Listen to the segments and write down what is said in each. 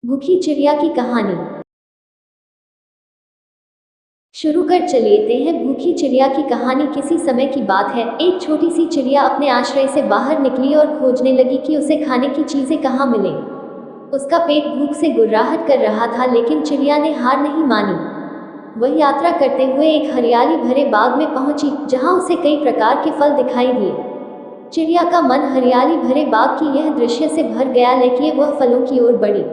भूखी चिड़िया की कहानी शुरू कर चलेते हैं। भूखी चिड़िया की कहानी किसी समय की बात है। एक छोटी सी चिड़िया अपने आश्रय से बाहर निकली और खोजने लगी कि उसे खाने की चीजें कहाँ मिले। उसका पेट भूख से गुर्राहट कर रहा था, लेकिन चिड़िया ने हार नहीं मानी। वह यात्रा करते हुए एक हरियाली भरे बाग में पहुंची, जहां उसे कई प्रकार के फल दिखाई दिए। चिड़िया का मन हरियाली भरे बाग की यह दृश्य से भर गया, लेकिन वह फलों की ओर बढ़ी।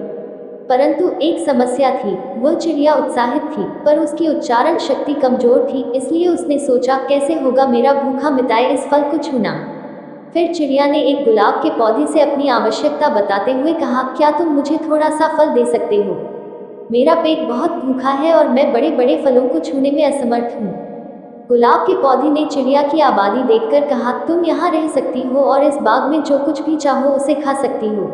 परंतु एक समस्या थी। वह चिड़िया उत्साहित थी, पर उसकी उच्चारण शक्ति कमजोर थी। इसलिए उसने सोचा, कैसे होगा मेरा भूखा मिटाए इस फल को छूना। फिर चिड़िया ने एक गुलाब के पौधे से अपनी आवश्यकता बताते हुए कहा, क्या तुम मुझे थोड़ा सा फल दे सकते हो? मेरा पेट बहुत भूखा है और मैं बड़े बड़े फलों को छूने में असमर्थ हूँ। गुलाब के पौधे ने चिड़िया की आबादी देखकर कहा, तुम यहाँ रह सकती हो और इस बाग में जो कुछ भी चाहो उसे खा सकती हो।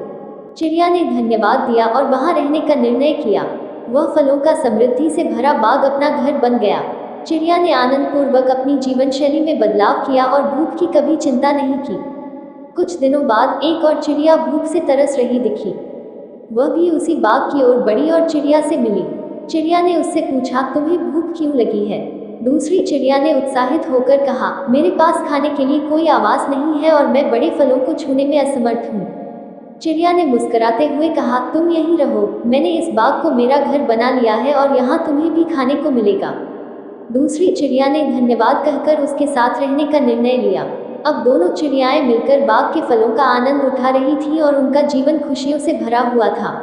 चिड़िया ने धन्यवाद दिया और वहां रहने का निर्णय किया। वह फलों का समृद्धि से भरा बाग अपना घर बन गया। चिड़िया ने आनंदपूर्वक अपनी जीवन शैली में बदलाव किया और भूख की कभी चिंता नहीं की। कुछ दिनों बाद एक और चिड़िया भूख से तरस रही दिखी। वह भी उसी बाग की ओर बढ़ी और चिड़िया से मिली। चिड़िया ने उससे पूछा, तुम्हें भूख क्यों लगी है? दूसरी चिड़िया ने उत्साहित होकर कहा, मेरे पास खाने के लिए कोई आवास नहीं है और मैं बड़े फलों को छूने में असमर्थ हूँ। चिड़िया ने मुस्कुराते हुए कहा, तुम यहीं रहो, मैंने इस बाग को मेरा घर बना लिया है और यहाँ तुम्हें भी खाने को मिलेगा। दूसरी चिड़िया ने धन्यवाद कहकर उसके साथ रहने का निर्णय लिया। अब दोनों चिड़ियाएं मिलकर बाग के फलों का आनंद उठा रही थीं और उनका जीवन खुशियों से भरा हुआ था।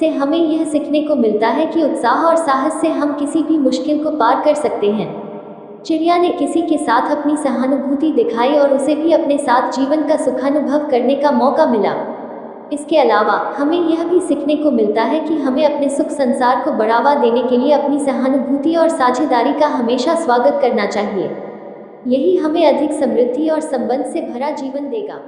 से हमें यह सीखने को मिलता है कि उत्साह और साहस से हम किसी भी मुश्किल को पार कर सकते हैं। चिड़िया ने किसी के साथ अपनी सहानुभूति दिखाई और उसे भी अपने साथ जीवन का सुखानुभव करने का मौका मिला। इसके अलावा हमें यह भी सीखने को मिलता है कि हमें अपने सुख संसार को बढ़ावा देने के लिए अपनी सहानुभूति और साझेदारी का हमेशा स्वागत करना चाहिए। यही हमें अधिक समृद्धि और संबंध से भरा जीवन देगा।